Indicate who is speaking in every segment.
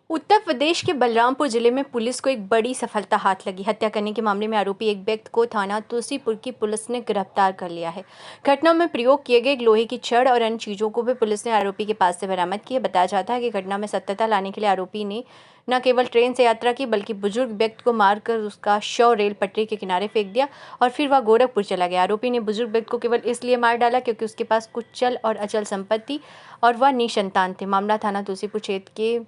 Speaker 1: उत्तर प्रदेश के बलरामपुर जिले में पुलिस को एक बड़ी सफलता हाथ लगी। हत्या करने के मामले में आरोपी एक व्यक्ति को थाना तुलसीपुर की पुलिस ने गिरफ्तार कर लिया है। घटना में प्रयोग किए गए लोहे की छड़ और अन्य चीजों को भी पुलिस ने आरोपी के पास से बरामद किया। बताया जाता है कि घटना में सत्यता लाने के लिए आरोपी ने न केवल ट्रेन से यात्रा की बल्कि बुजुर्ग व्यक्ति को मारकर उसका शव रेल पटरी के किनारे फेंक दिया और फिर वह गोरखपुर चला गया। आरोपी ने बुजुर्ग व्यक्ति को केवल इसलिए मार डाला क्योंकि उसके पास कुछ चल और अचल संपत्ति और वह निसंतान थे। मामला थाना तुलसीपुर क्षेत्र के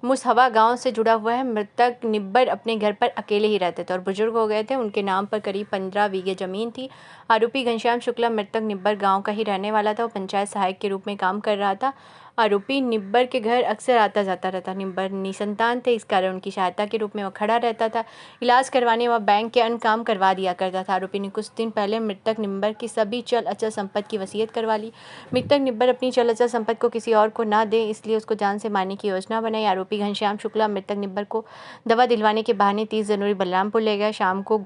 Speaker 1: मुसहवा गांव से जुड़ा हुआ है। मृतक निब्बर अपने घर पर अकेले ही रहते थे और बुजुर्ग हो गए थे। उनके नाम पर करीब 15 बीघे जमीन थी। आरोपी घनश्याम शुक्ला मृतक निब्बर गांव का ही रहने वाला था। वो पंचायत सहायक के रूप में काम कर रहा था। आरोपी निब्बर के घर अक्सर आता जाता रहता। निब्बर निसंतान थे, इस कारण उनकी सहायता के रूप में वह खड़ा रहता था। इलाज करवाने व बैंक के अन्य काम करवा दिया करता था। आरोपी ने कुछ दिन पहले मृतक निब्बर की सभी चल अचल संपत्ति की वसीयत करवा ली। मृतक निब्बर अपनी चल अचल संपत्ति को किसी और को न दे, इसलिए उसको जान से मारने की योजना बनाई। आरोपी घनश्याम शुक्ला मृतक निब्बर को दवा दिलवाने के बहाने 30 जनवरी बलरामपुर ले गया। शाम को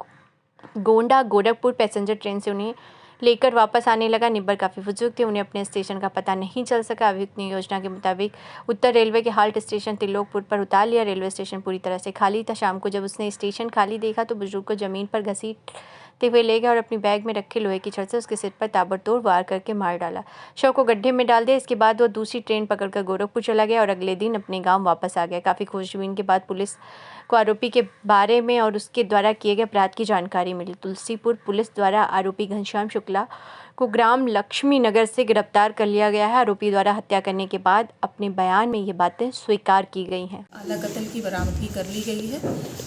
Speaker 1: गोंडा गोरखपुर पैसेंजर ट्रेन से उन्हें लेकर वापस आने लगा। निब्बर काफ़ी बुजुर्ग थे, उन्हें अपने स्टेशन का पता नहीं चल सका। अभियुक्त ने योजना के मुताबिक उत्तर रेलवे के हाल्ट स्टेशन त्रिलोकपुर पर उतार लिया। रेलवे स्टेशन पूरी तरह से खाली था। शाम को जब उसने स्टेशन खाली देखा तो बुजुर्ग को जमीन पर घसीटते हुए ले गया और अपनी बैग में रखे लोहे की छड़ से उसके सिर पर ताबड़तोड़ वार करके मार डाला। शव को गड्ढे में डाल दिया। इसके बाद वो दूसरी ट्रेन पकड़कर गोरखपुर चला गया और अगले दिन अपने गाँव वापस आ गया। काफ़ी खोजबीन के बाद पुलिस को आरोपी के बारे में और उसके द्वारा किए गए अपराध की जानकारी मिली। तुलसीपुर पुलिस द्वारा आरोपी घनश्याम शुक्ला को ग्राम लक्ष्मी नगर से गिरफ्तार कर लिया गया है। आरोपी द्वारा हत्या करने के बाद अपने बयान में ये बातें स्वीकार की गई हैं।
Speaker 2: आला कत्ल की बरामदगी कर ली गई है।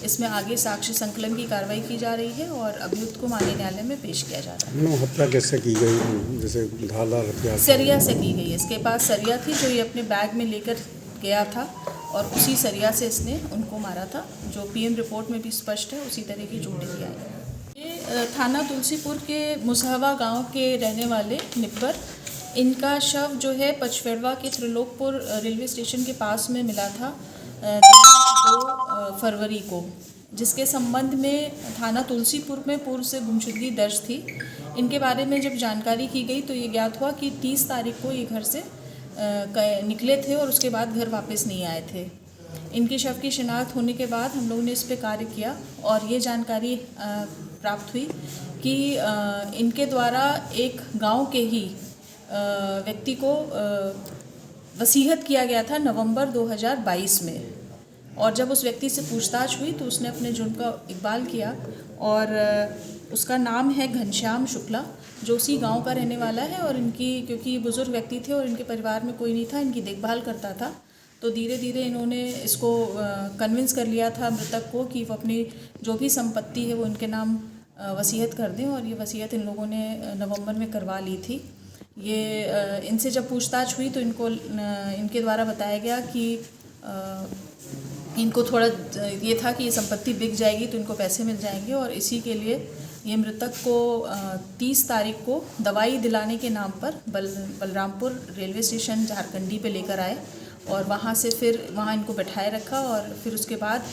Speaker 2: इसमें आगे साक्ष्य संकलन की कार्रवाई की जा रही है और अभियुक्त को माननीय न्यायालय में पेश किया जा रहा है।
Speaker 3: हत्या कैसे की गई? जैसे धारदार हत्या
Speaker 2: सरिया से की गई है। इसके पास सरिया थी जो ये अपने बैग में लेकर गया था और उसी सरिया से इसने उनको मारा था। जो पीएम रिपोर्ट में भी स्पष्ट है, उसी तरह की चोटें किया है। ये थाना तुलसीपुर के मुसहवा गांव के रहने वाले निब्बर, इनका शव जो है पचपेड़वा के त्रिलोकपुर रेलवे स्टेशन के पास में मिला था 2 फरवरी को, जिसके संबंध में थाना तुलसीपुर में पूर्व से गुमशुदगी दर्ज थी। इनके बारे में जब जानकारी की गई तो ये ज्ञात हुआ कि 30 तारीख को ये घर से निकले थे और उसके बाद घर वापस नहीं आए थे। इनकी शव की शिनाख्त होने के बाद हम लोगों ने इस पे कार्य किया और ये जानकारी प्राप्त हुई कि इनके द्वारा एक गांव के ही व्यक्ति को वसीयत किया गया था नवंबर 2022 में। और जब उस व्यक्ति से पूछताछ हुई तो उसने अपने जुर्म का इकबाल किया और उसका नाम है घनश्याम शुक्ला, जो उसी गांव का रहने वाला है। और इनकी, क्योंकि बुजुर्ग व्यक्ति थे और इनके परिवार में कोई नहीं था, इनकी देखभाल करता था, तो धीरे धीरे इन्होंने इसको कन्विंस कर लिया था मृतक को कि वो अपनी जो भी संपत्ति है वो इनके नाम वसीयत कर दें। और ये वसीयत इन लोगों ने नवंबर में करवा ली थी। ये इनसे जब पूछताछ हुई तो इनको इनके द्वारा बताया गया कि इनको थोड़ा ये था कि ये संपत्ति बिक जाएगी तो इनको पैसे मिल जाएंगे और इसी के लिए ये मृतक को 30 तारीख को दवाई दिलाने के नाम पर बलरामपुर रेलवे स्टेशन झारखंडी पे लेकर आए और वहाँ से फिर वहाँ इनको बैठाए रखा और फिर उसके बाद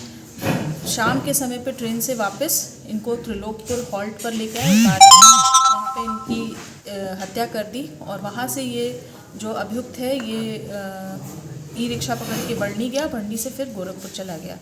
Speaker 2: शाम के समय पे ट्रेन से वापस इनको त्रिलोकपुर हॉल्ट पर लेकर आए। वहाँ पे इनकी हत्या कर दी और वहाँ से ये जो अभियुक्त है ये ई रिक्शा पकड़ के बढ़नी गया, बढ़नी से फिर गोरखपुर चला गया।